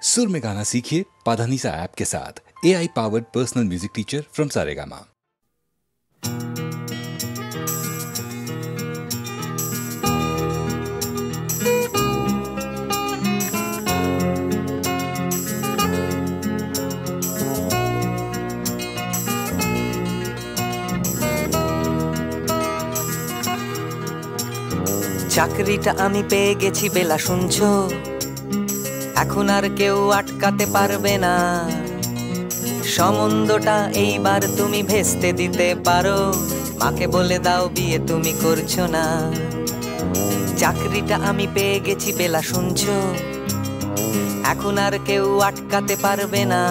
सुर में गाना सीखिए पाधानीसा ऐप के साथ। AI powered personal music teacher from Saregama. চাকরিটা আমি পেয়ে গেছি বেলা শুনছো, এখন আর কেউ আটকাতে পারবে না। সম্বন্ধটা এইবার তুমি ভেস্তে দিতে পারো, মাকে বলে দাও বিয়ে তুমি করছো না। চাকরিটা আমি পেয়ে গেছি বেলা শুনছো, এখন আর কেউ আটকাতে পারবে না।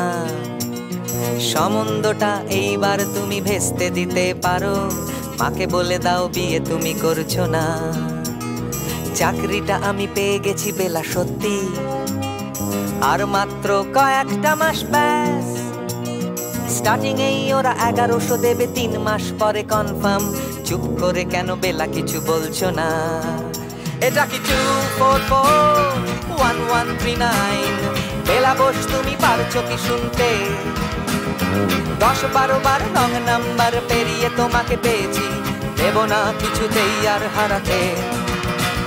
সম্বন্ধটা এইবার তুমি ভেস্তে দিতে পারো, মাকে বলে দাও বিয়ে তুমি করছো না। চাকরিটা আমি পেয়ে গেছি বেলা সত্যি, আর মাত্র কয়েকটা মাস ব্যাস। স্টার্টিং এই ওরা 1100 দেবে, 3 মাস পরে কনফার্ম। চুপ করে কেন বেলা কিছু বলছো না? এটা কি 2441139? বেলা বস তুমি পারছো কি শুনতে? 10-12 বার রং নাম্বার পেরিয়ে তোমাকে পেয়েছি, দেব না কিছুতেই আর হারাতে।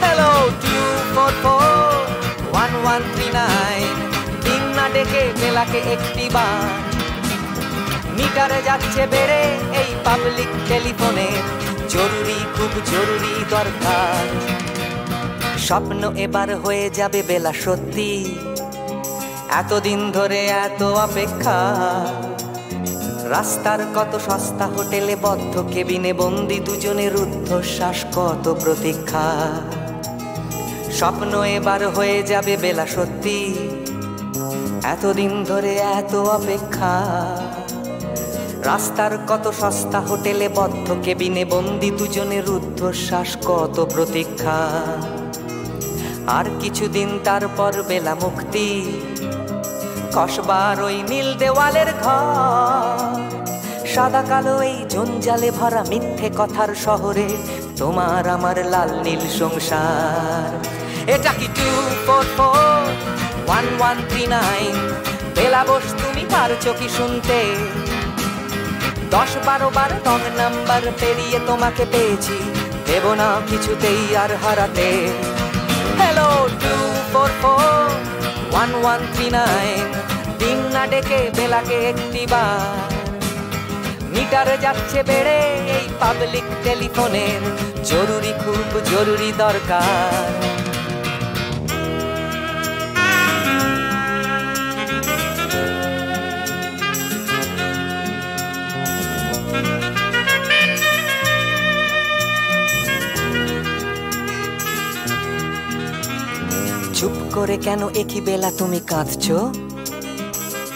হ্যালো 2441139, দিন না ডেকে বেলাকে একটি বার। মিটারে যাচ্ছে বেড়ে এই পাবলিক টেলিফোনের, জরুরি খুব জরুরি দরকার। স্বপ্ন এবার হয়ে যাবে বেলা সত্যি, এতদিন ধরে এত অপেক্ষা। রাস্তার কত সস্তা হোটেলে বদ্ধ কেবিনে বন্দি দুজনের রুদ্ধশ্বাস, কত প্রতীক্ষা। স্বপ্ন এবার হয়ে যাবে বেলা সত্যি, এতদিন ধরে এত অপেক্ষা। রাস্তার কত সস্তা হোটেলে বদ্ধ কেবিনে বন্দি দুজনের রুদ্ধশ্বাস, কত প্রতীক্ষা। আর কিছুদিন তারপর বেলা মুক্তি, কসবার ওই নীল দেওয়ালের ঘর। সাদা কালো এই জঞ্জালে ভরা মিথ্যে কথার শহরে তোমার আমার লাল নীল সংসার। এটা কি 2441139? বেলা বস তুমি পারছো কি শুনতে? 10-12 বার রং নাম্বার পেরিয়ে তোমাকে পেয়েছি, দেব না কিছুতেই আর হারাতে। হ্যালো 2441139, দিন না ডেকে বেলাকে একটি বার। মিটারে যাচ্ছে বেড়ে এই পাবলিক টেলিফোনের, জরুরি খুব জরুরি দরকার। চুপ করে কেন একই বেলা তুমি কাঁদছো?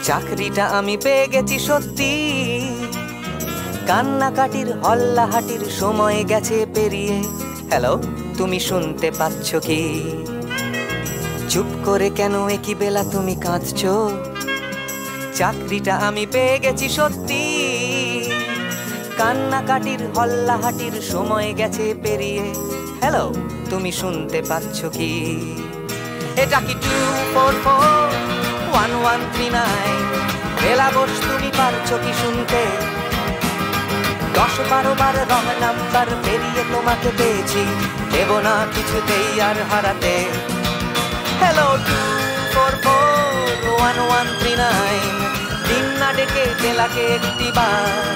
চাকরিটা আমি পেয়ে গেছি সত্যি, কান্নাকাটির হল্লাহাটির সময় গেছে পেরিয়ে। হ্যালো তুমি শুনতে পাচ্ছ কি? চুপ করে কেন একই বেলা তুমি কাঁদছো? চাকরিটা আমি পেয়ে গেছি সত্যি, কান্নাকাটির হল্লাহাটির সময় গেছে পেরিয়ে। হ্যালো তুমি শুনতে পাচ্ছ কি? এটা কি 2441139? বেলা বস তুমি পারছো কি শুনতে? 10-12 বার রং নাম্বার পেরিয়ে তোমাকে পেয়েছি, দেব না কিছুতেই আর হারাতে। হ্যালো 2441139, দিন না ডেকে বেলাকে একটি বার।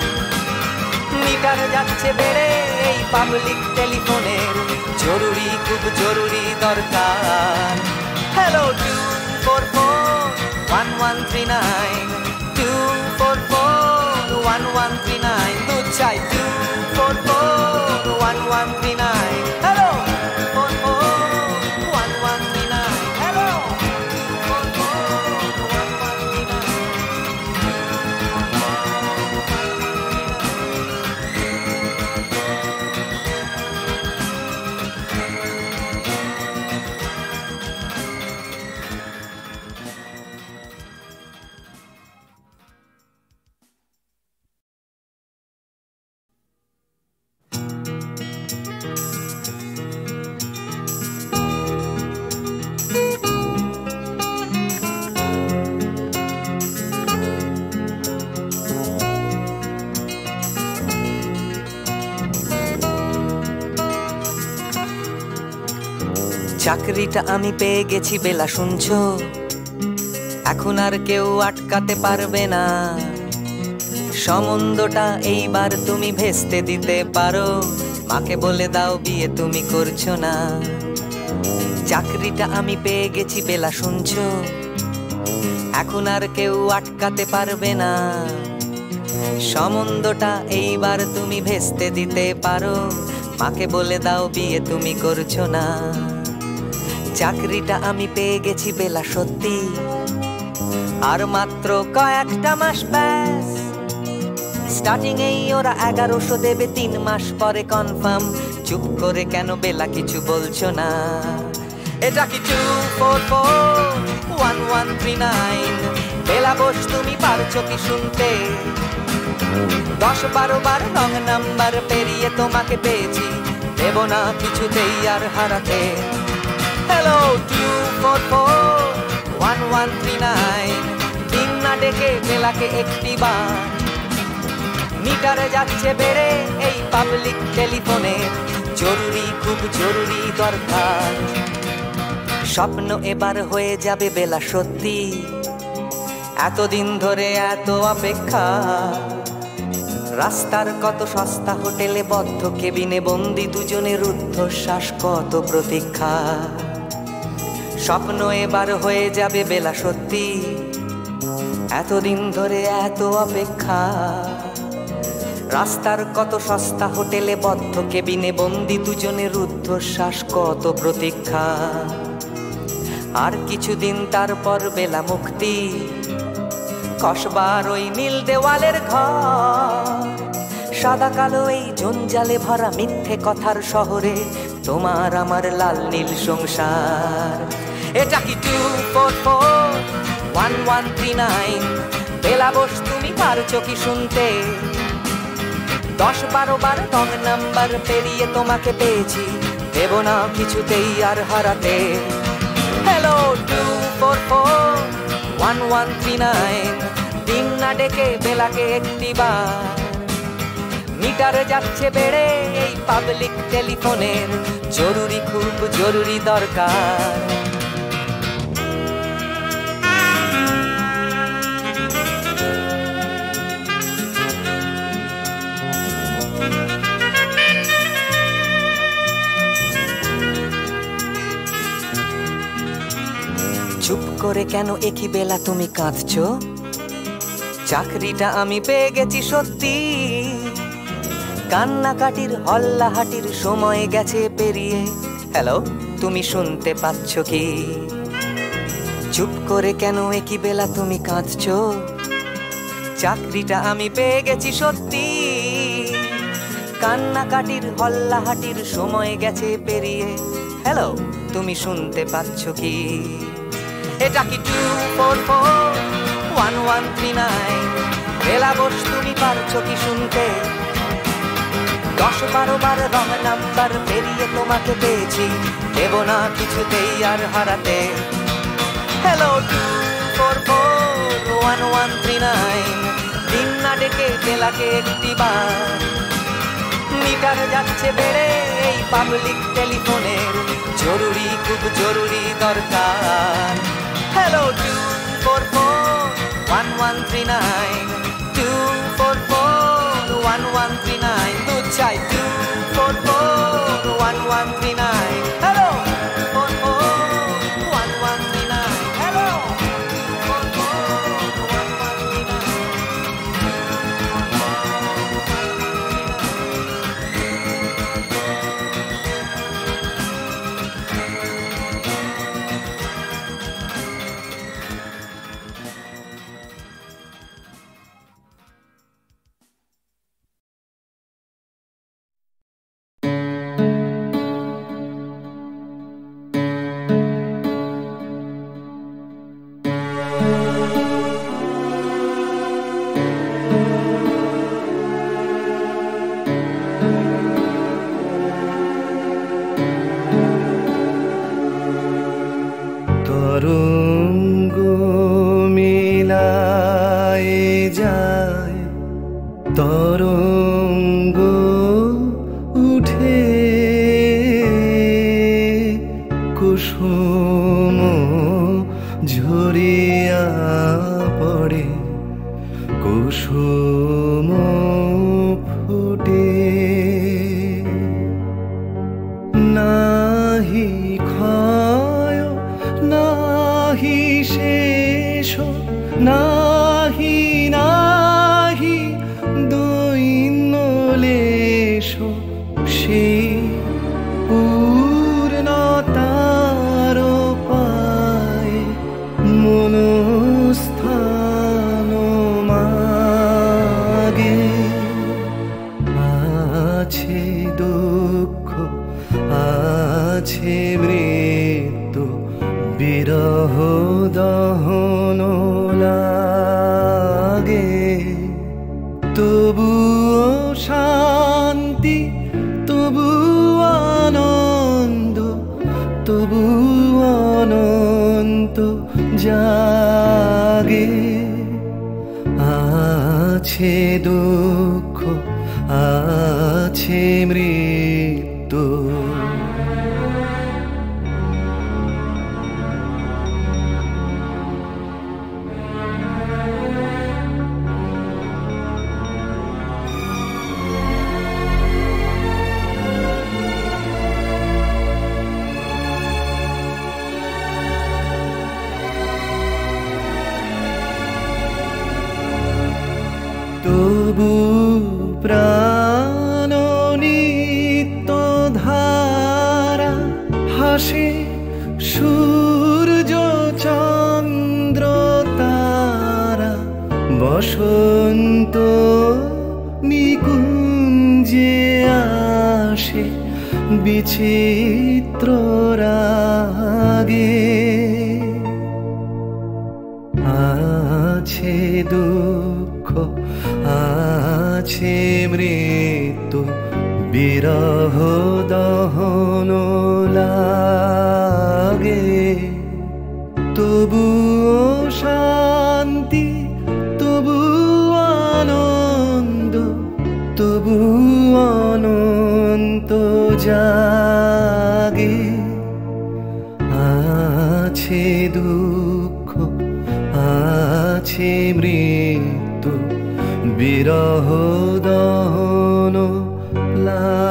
মিটার যাচ্ছে বেড়ে এই পাবলিক টেলিফোনের, জরুরি খুব জরুরি দরকার। হ্যালো 2441139, 2441139, দুধ চাই 2441139। Hello 2441139, hello 2441139। চাকরিটা আমি পেয়ে গেছি বেলা, শুনছো? এখন আর কেউ আটকাতে পারবে না। সম্বন্ধটা এইবার তুমি ভেস্তে দিতে পারো, মাকে বলে দাও বিয়ে তুমি করছো না। চাকরিটা আমি পেয়ে গেছি বেলা, শুনছো? এখন আর কেউ আটকাতে পারবে না। সম্বন্ধটা এইবার তুমি ভেস্তে দিতে পারো, মাকে বলে দাও বিয়ে তুমি করছো না। চাকরিটা আমি পেয়ে গেছি বেলা, সত্যি আর মাত্র কয়েকটা মাস ব্যাস। স্টার্টিং এই ওরা 1100 দেবে, 3 মাস পরে কনফার্ম। চুপ করে কেন বেলা কিছু বলছো না? এটা কি 2441139? বেলা বস তুমি পারছো কি শুনতে? 10-12 বার রং নাম্বার পেরিয়ে তোমাকে পেয়েছি, দেব না কিছুতেই আর হারাতে। হ্যালো 2441139, দিন না ডেকে বেলাকে একটিবার। মিটারে যাচ্ছে বেড়ে এই পাবলিক টেলিফোনের, জরুরি খুব জরুরি দরকার। স্বপ্ন এবার হয়ে যাবে বেলা, সত্যি এতদিন ধরে এত অপেক্ষা। রাস্তার কত সস্তা হোটেলে বদ্ধ কেবিনে বন্দি দুজনের রুদ্ধশ্বাস, কত প্রতীক্ষা। স্বপ্ন এবার হয়ে যাবে বেলা, সত্যি এতদিন ধরে এত অপেক্ষা। রাস্তার কত সস্তা হোটেলে বদ্ধ কেবিনে বন্দি দুজনের রুদ্ধশ্বাস, কত প্রতীক্ষা। আর কিছুদিন তারপর বেলা মুক্তি, কসবার ওই নীল দেওয়ালের ঘর। সাদা কালো এই জঞ্জালে ভরা মিথ্যে কথার শহরে তোমার আমার লাল নীল সংসার। এটা কি 2441139? বেলা বস তুমি পারছো কি শুনতে? 10-12 বার রং নাম্বার পেরিয়ে তোমাকে পেয়েছি, দেব না কিছুতেই আর হারাতে। হ্যালো 2441139, দিন না ডেকে বেলাকে একটিবার। মিটারে যাচ্ছে বেড়ে এই পাবলিক টেলিফোনের, জরুরি খুব জরুরি দরকার। চুপ করে কেন একই বেলা তুমি কাঁদছো? চাকরিটা আমি পেয়ে গেছি সত্যি, কান্নাকাটির হল্লাহাটির সময় গেছে পেরিয়ে। হ্যালো তুমি শুনতে পাচ্ছ কি? চুপ করে কেন একই বেলা তুমি কাঁদছো? চাকরিটা আমি পেয়ে গেছি সত্যি, কান্নাকাটির হল্লাহাটির সময় গেছে পেরিয়ে। হ্যালো তুমি শুনতে পাচ্ছ কি? এটা কি 2441139? বেলা বস তুমি পারছো কি শুনতে? 10-12 বার রং নাম্বার পেরিয়ে তোমাকে পেয়েছি, দেব না কিছুতেই আর হারাতে। হ্যালো 2441139, দিন না ডেকে বেলাকে একটিবার। মিটার যাচ্ছে বেড়ে এই পাবলিক টেলিফোনের, জরুরি খুব জরুরি দরকার। হ্যালো 2441139, 2441139, দুধ চাই 2441139। হ্যালো 2441139, হ্যালো ঝরিয়া পড়ে কুসুম ফুটে নাহি ক্ষয় নাহি শেষ নাহি নাহি দৈন্য লেশ সেই পূর্ণতার পায় মনস্থান মাগে আছে দুঃখ আছে মৃত্যু বিরহ দহন লাগে তবুও শান্তি তবু আনন্দ তবু অনন্ত জাগে আছে দুঃখ আছে মৃত্যু তবু প্রাণ নিত্য ধারা হাসে সূর্য চন্দ্র তারা বসন্ত নিকুঞ্জে আসে বিচিত্র রাগে আছে দুঃখ আছে মৃত্যু বিরহ দহন লাগে তবুও শান্তি তবু আনন্দ তবু অনন্ত জাগে আছে দুঃখ আছে মৃত্যু বিরহ দহন লাগে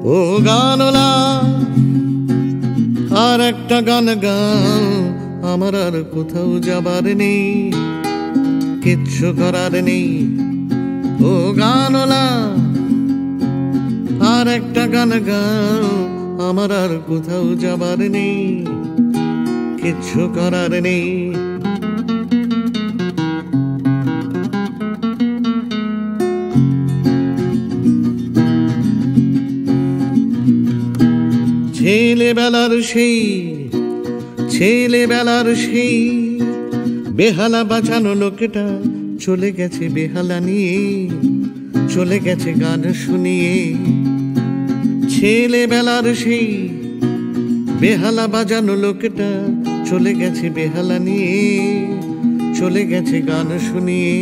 ও গানলা আর একটা গান গান আমার আর কোথাও যাবার নেই কিচ্ছু করার নেই ও গানলা আর একটা গান গান আমার আর কোথাও যাবার নেই কিচ্ছু করার নেই ছেলেবেলার সেই বেহালা বাঁচানো লোকটা চলে গেছে বেহালা নিয়ে চলে গেছে গান শুনিয়ে ছেলেবেলার সেই বেহালা বাজানো লোকটা চলে গেছে বেহালা নিয়ে চলে গেছে গান শুনিয়ে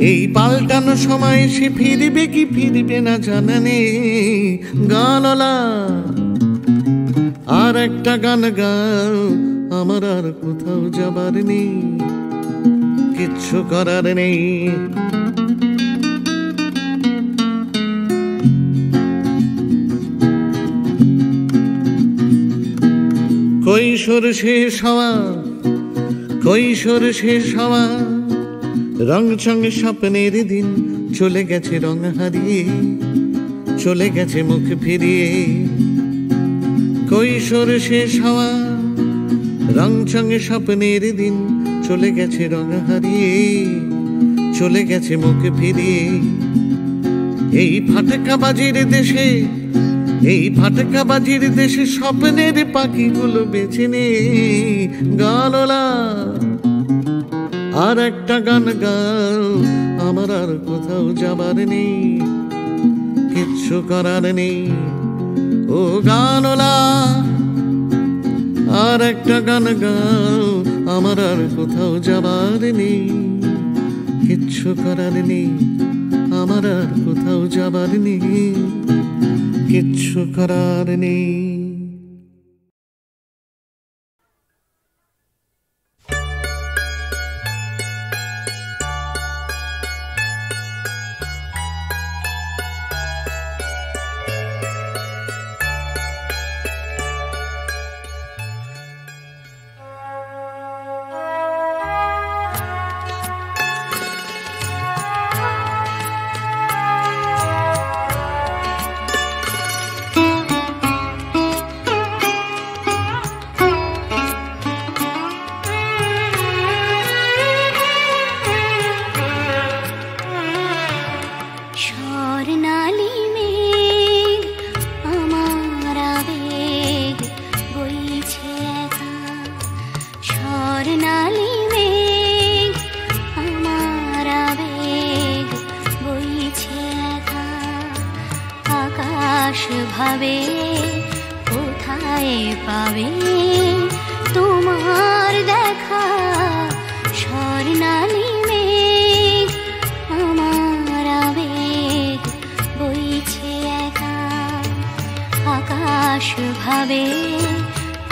এই পাল্টানো সময় সে ফিরবে কি ফিরবে না জানা নেই গানলা আর একটা গান গান আমার আর কোথাও যাবার নেই কিচ্ছু করার নেই কৈশোর শেষ হওয়া রং চঙে স্বপ্নের দিন চলে গেছে রং হারিয়ে চলে গেছে মুখ ফিরিয়ে কৈশোর শেষ হওয়া রং চঙে স্বপ্নের দিন চলে গেছে রং হারিয়ে চলে গেছে মুখ ফিরিয়ে এই ফাটকাবাজির দেশে স্বপ্নের পাখিগুলো বেছে নে গানলা আর একটা গান গাও আমার আর কোথাও যাবার নেই কিচ্ছু করার নেই। ও গানলা আর একটা গান গাও, আমার আর কোথাও যাবার নেই। কিচ্ছু করার নেই, আমার আর কোথাও যাবার নেই। কিচ্ছু করার নেই। ভাবে কোথায় পাবে তোমার দেখা, স্বর্ণালী মেঘ আমার আবেগ বইছে একা। আকাশ ভাবে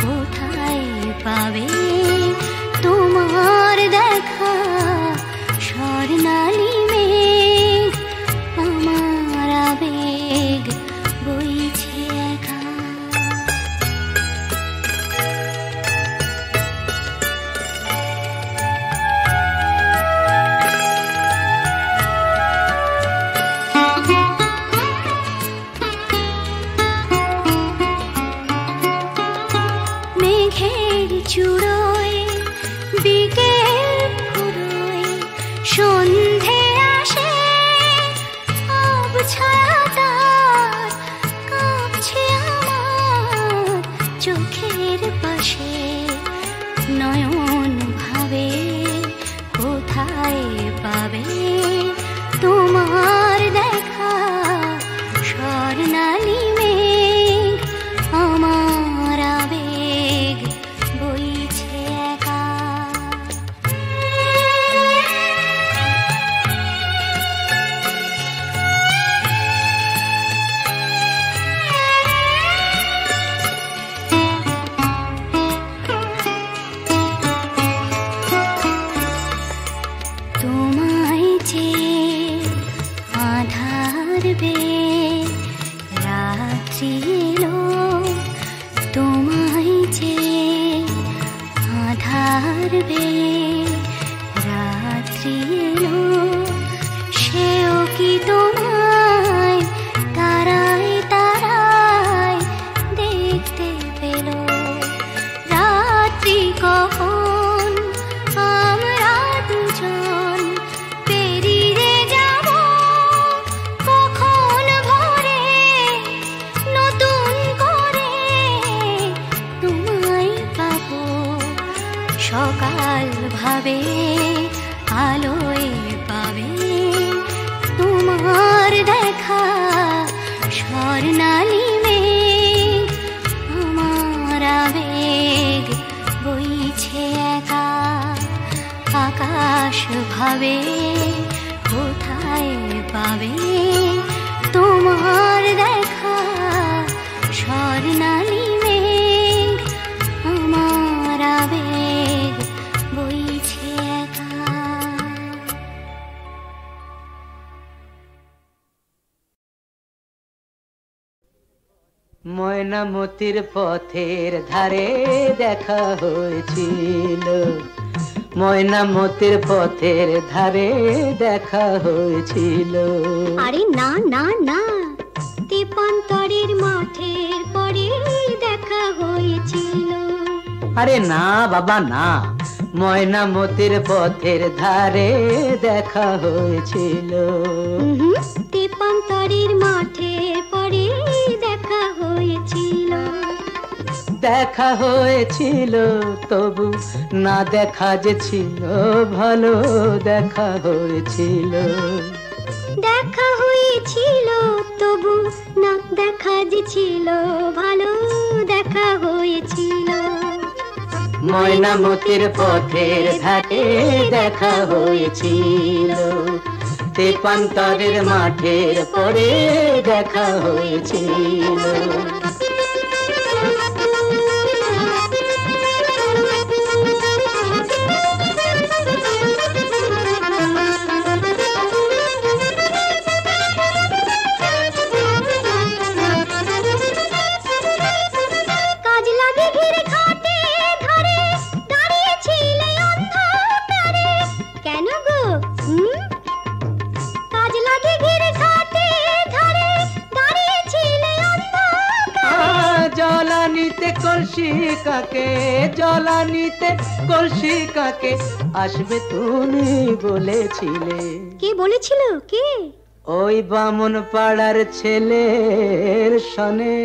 কোথায় পাবে তোমার দেখা, স্বর্ণালী মেঘ আমার আবেগ বইছে একা। মেঘের চূড়োয় বিকেল ফুরোয় সন্ধে আসে, আবছায়া তার কাঁপছে আমার চোখের পাশে। নয়ন ভাবে কোথায় পাবে তোমার দেখা, স্বর্ণালী মেঘ আমার আবেগ বইছে একা। তোমায় যে আধার বে রাত্রি এলো, তোমায় যে আধার বে রাত্রি এলো, সেও কি তোমায় তারায় তারায় দেখতে পেল। রাত্রি কখন আমরা দুজন পেরিয়ে যাব, কখন ভোরে নতুন করে তোমায় পাবো। সকাল ভাবে আলোয় পাবে তোমার দেখা, স্বর্ণালী মেঘ আমার আবেগ বইছে একা। আকাশ ভাবে কোথায় পাবে তোমার দেখা, স্বর্ণালী মেঘ আমার আবেগ বইছে একা। ময়নামতির পথের ধারে দেখা হয়েছিল, ময়নামতির পথের ধারে দেখা হয়েছিল। আরে না না না, তেপান্তরের মাঠের পরে দেখা হয়েছিল। আরে না বাবা না, ময়নামতির পথের ধারে দেখা হয়েছিল। তেপান্তরের মাঠের পরে দেখা হয়েছিল। দেখা হয়েছিল তবু না দেখা যে ছিল ভালো, দেখা হয়েছিল। দেখা হয়েছিল তবু তবু না দেখা যে ছিল, ভালো দেখা হয়েছিল। ময়নামতির পথের ঘাটে দেখা হয়েছিল, তেপান্তরের মাঠের পরে দেখা হয়েছিল। জলানিতে কলসি কাকে, জলানিতে কলসি কাকে আসবে তুমি বলেছিলে। কে বলেছিল? কে? ওই বামন পাড়ার ছেলের সনে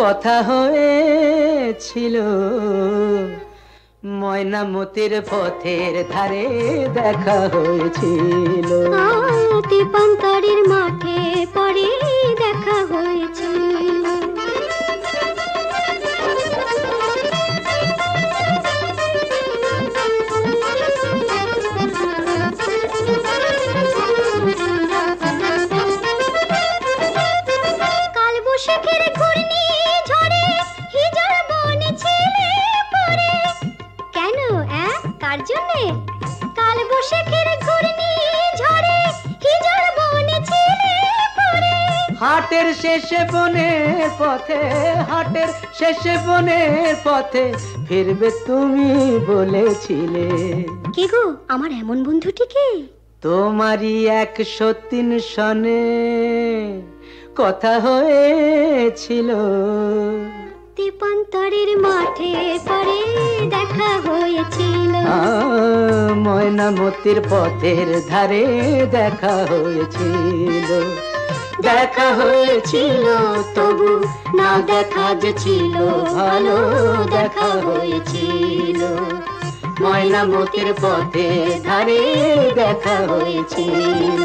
কথা হয়েছিল। ময়নামতির পথের ধারে দেখা হয়েছিল, তেপান্তরের মাঠে পরে দেখা হয়েছিল। কালবৈশাখীর ঘূর্ণি ঝড়ে হিজল বনে ছিলে পড়ে। কেন? কার জন্যে? কালবৈশাখীর ঘূর্ণি ঝড়ে হিজল বনে ছিলে পড়ে। হাটের শেষে বনের পথে, হাটের শেষে বনের পথে ফিরবে তুমি বলেছিলে। কে গো আমার এমন বন্ধুটিকে? তোমারই 103 সনে কথা হয়েছিল। তেপান্তরের মাঠে পরে দেখা হয়েছিল। ময়নামতির পথের ধারে দেখা হয়েছিল, দেখা হয়েছিল তবু না দেখা যে ছিল, ভালো দেখা হয়েছিল। ময়নামতির পথের ধারে দেখা হয়েছিল।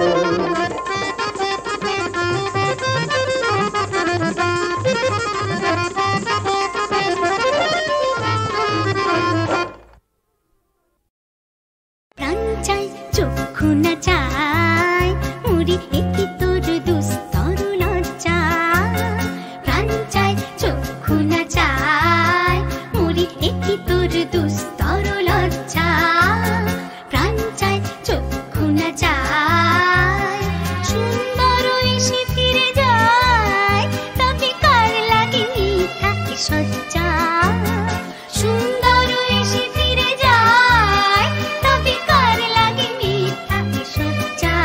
প্রাণ চাই চক্ষু না চাই মুড়ি একটি তোর দুস্তর লজ্জা। প্রাণ চাই চক্ষু না চাই মুড়ি একটি তোর দুস্তর লজ্জা। প্রাণ চাই চক্ষু না চাই সুন্দর এসে ফিরে যায়, তবে কার লাগে মিথ্যা সজ্জা। সুন্দর এসে ফিরে যায়, তবে কার লাগে মিথ্যা সজ্জা।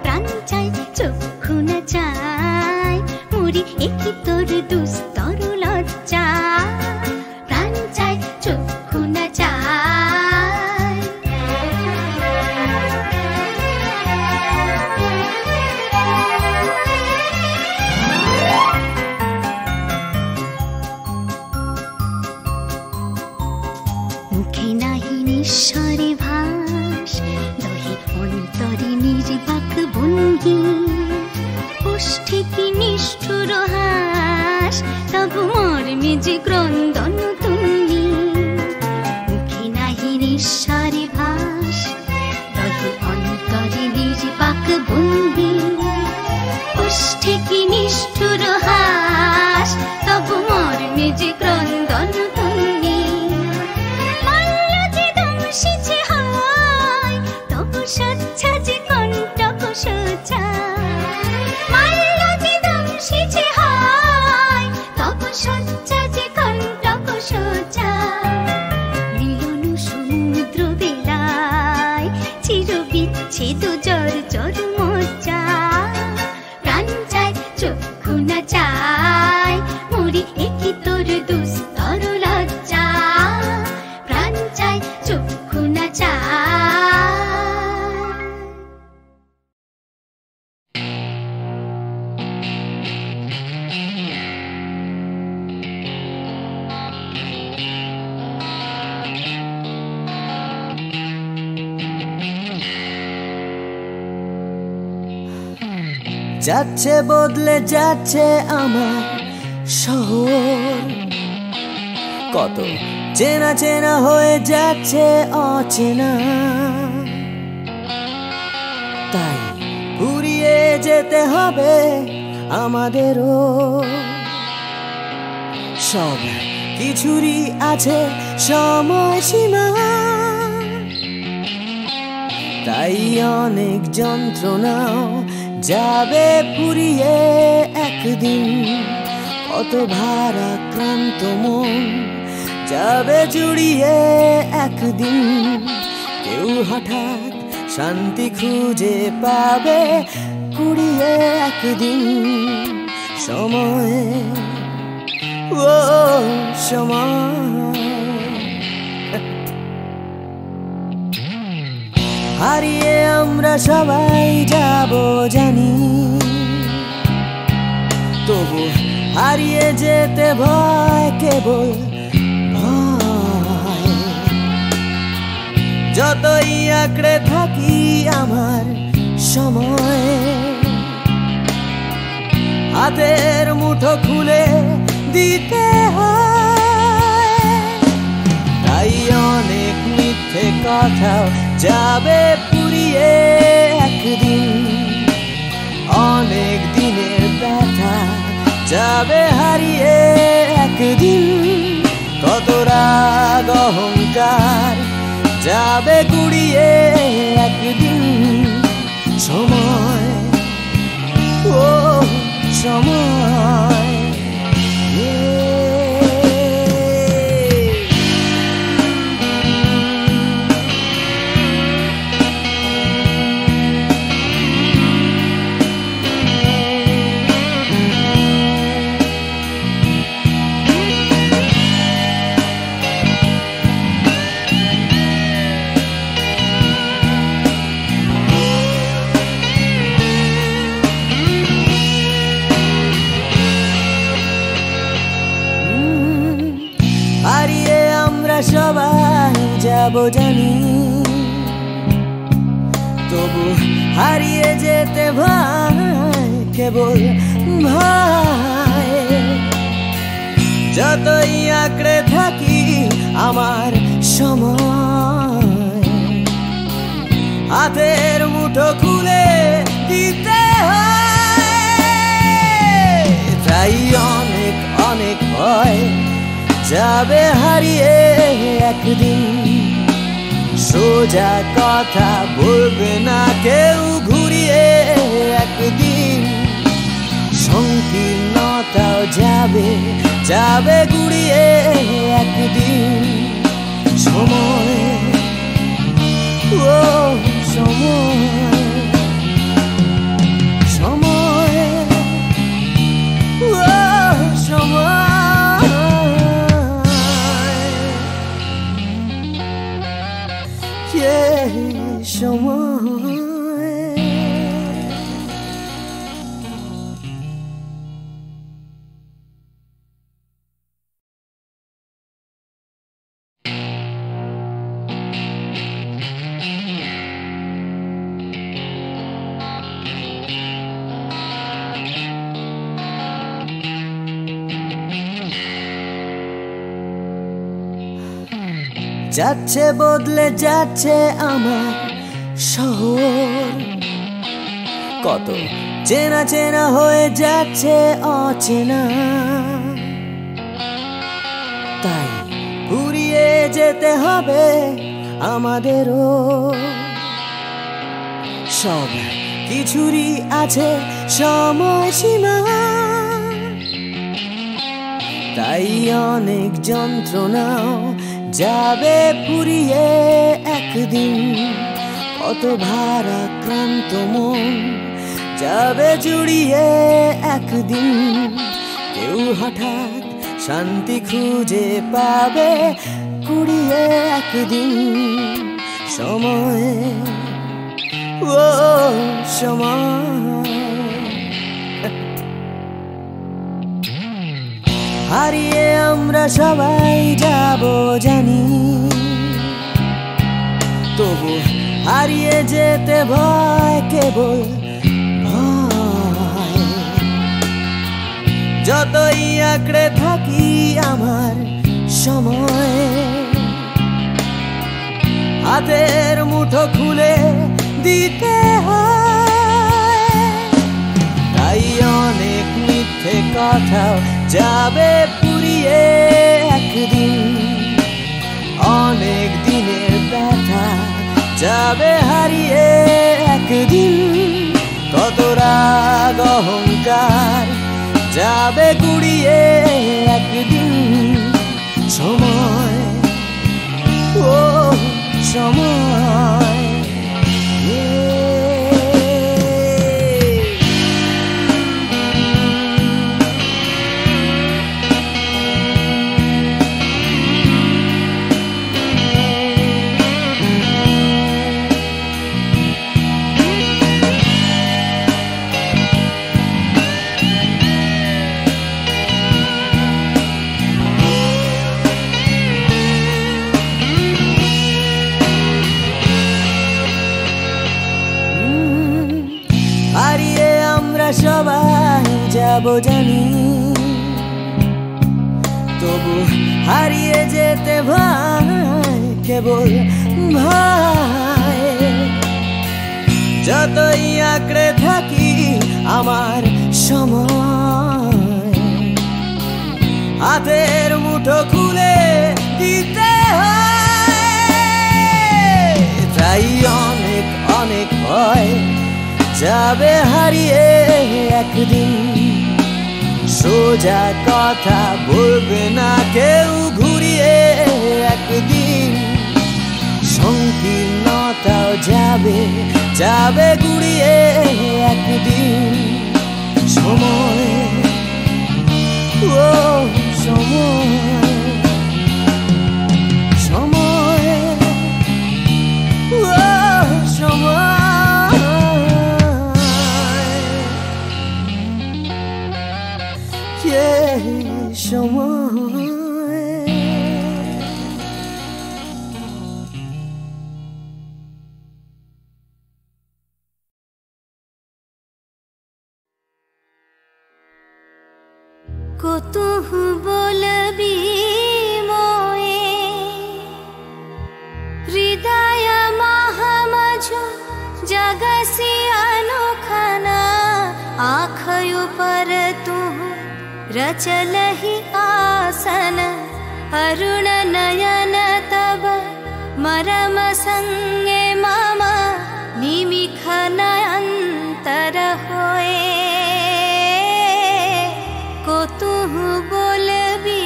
প্রাণ চাই চক্ষু না চাই মুড়ি একই তোর দুস্তর লজ্জা। প্রাণ চাই চক্ষু না চাই। মুখে নাহি নিঃস্বরে ভাস, দহে অন্তরে নির্বাক ভঙ্গি। ওষ্ঠে কি নিষ্ঠুর হাস, তবু মর্মে যে ক্রন্দন তুমি। মুখে নাহি নিঃস্বরে ভাস, দহে অন্তরে নির্বাক ভঙ্গি। ওষ্ঠে কি নিষ্ঠুর হাস, তবু মর্মে যে ক্রন্দন তুমি। মাল্য যে দংশিছে হয়, তবু সচ্ছা যে কণ্টক সোজা। মাল্য যে দংশিছে হয়, তবু সচ্ছা যে কণ্টক সোজা। মিলন সমুদ্র বেলায় চির বিচ্ছেদ জর জর মজ্জা। প্রাণ চাই চক্ষু না চাই যাচ্ছে বদলে যাচ্ছে আমার শহর, কত চেনা চেনা হয়ে যাচ্ছে অচেনা। তাই ঘুরিয়ে যেতে হবে আমাদেরও, সব কিছুরই আছে সময়সীমা। তাই অনেক যন্ত্রণাও যাবে পুরিয়ে একদিন, কত ভারাক্রান্ত মন যাবে জুড়িয়ে একদিন। কেউ হঠাৎ শান্তি খুঁজে পাবে কুড়িয়ে একদিন। সময় ও সময় হারিয়ে আমরা সবাই যাব জানি, তবু হারিয়ে যেতে ভয়, কেবল ভয়। যতই আঁকড়ে থাকি আমার সময়, হাতের মুঠো খুলে দিতে হয়। তাই অনেক মিথ্যে কথাও যাবে পুরিয়ে একদিন, অনেক দিনের ব্যথা যাবে হারিয়ে একদিন। কত রাগ অহংকার যাবে গুড়িয়ে একদিন। সময় ও সময় সবাই যাব জানি, তবু হারিয়ে যেতে ভয়, কেবল ভয়। যতই আঁকড়ে থাকি আমার সময়, হাতের মুঠো খুলে দিতে হয়। তাই অনেক অনেক ভয় যাবে হারিয়ে একদিন। সোজা কথা বলবে না কেউ ঘুরিয়ে একদিন। সংকীর্ণতাও যাবে যাবে গুড়িয়ে একদিন। সময় ও সময় সময় ও সময় সময়। যাচ্ছে বদলে যাচ্ছে আমার শহর, কত চেনা চেনা হয়ে যাচ্ছে অচেনা। তাই ঘুরিয়ে যেতে হবে আমাদেরও, সব কিছুরই আছে সময়সীমা। তাই অনেক যন্ত্রণাও যাবে পুরিয়ে একদিন, কত ভারাক্রান্ত মন যাবে জুড়িয়ে একদিন। কেউ হঠাৎ শান্তি খুঁজে পাবে কুড়িয়ে একদিন। সময় ও সময় হারিয়ে আমরা সবাই যাব জানি, তবু হারিয়ে যেতে ভয়, কেবল ভয়। যতই আঁকড়ে থাকি আমার সময় হাতের মুঠো খুলে দিতে হয়। তাই অনেক মিথ্যে কথাও যাবে পুড়িয়ে একদিন, অনেক দিনের ব্যথা যাবে হারিয়ে একদিন, কত রাগ অহংকার যাবে গুড়িয়ে একদিন। সময়, ও সময়, সবাই যাব জানি, তবু হারিয়ে যেতে ভয় কেবল ভয়। যতই আঁকড়ে থাকি আমার সময় হাতের মুঠো খুলে দিতে হয়। তাই অনেক অনেক ভয় যাবে হারিয়ে একদিন, সোজা কথা বলবে না কেউ ঘুরিয়ে একদিন, সংকীর্ণতাও যাবে যাবে গুড়িয়ে একদিন। সময়, ও সময়, সময়, ও সময়, সময়। কতহু বলবি মোয়ে হৃদয় মহামঝু जगसी अनोखना आँखयों पर तू रचल ही आसन अरुण नयन तब मरम संगे मम निमिख नयंतर होए को तू बोलबी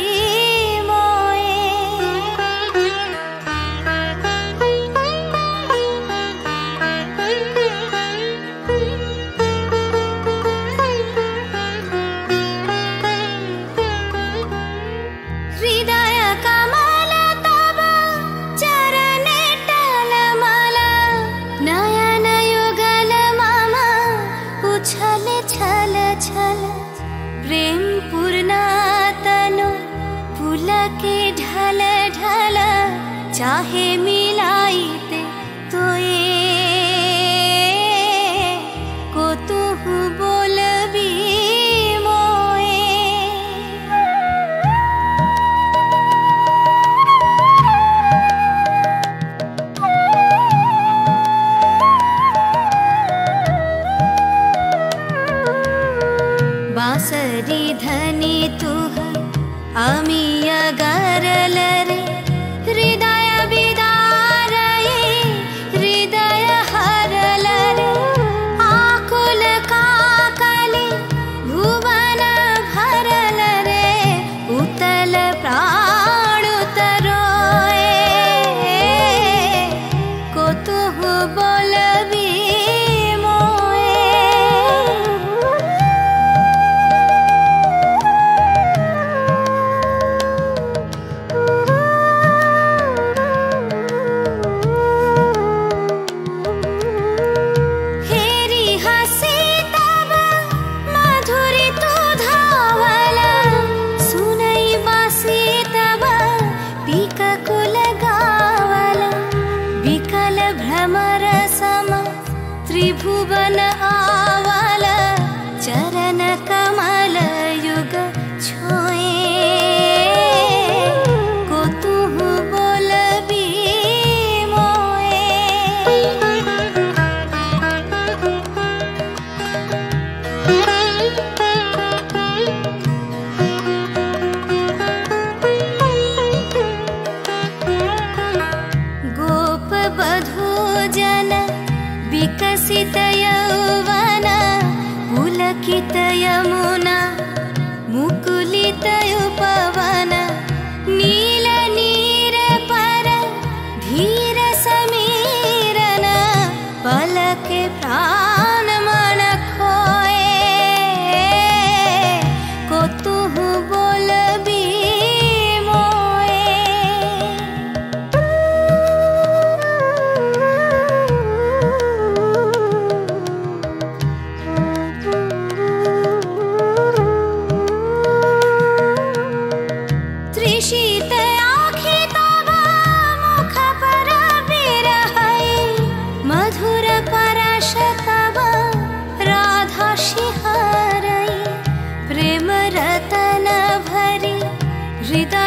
प्रेम पूर्णा तनु फूल के ढल ढल चाहे मिलाईते तो ये को तू बोलबी बांसरी धनी तू आमिया गरल रे हृदय बिदार हृदय हरल रे आकुल काकली भुवन भरल रे उतल प्राण उतरोए को तू बोलबी त्रिभुवन आवाला चरण कमल युग विकसित यौवना पुलकित यमुना मुकुलित उपवना नील नीर पर धीर समीरना पलके प्राण मन खोए को तुह बोलबी त्रिशीत आँखी तब मुख पर बिरहै मधुर परश तब राधा शिहरै प्रेम रतन भरी हृदय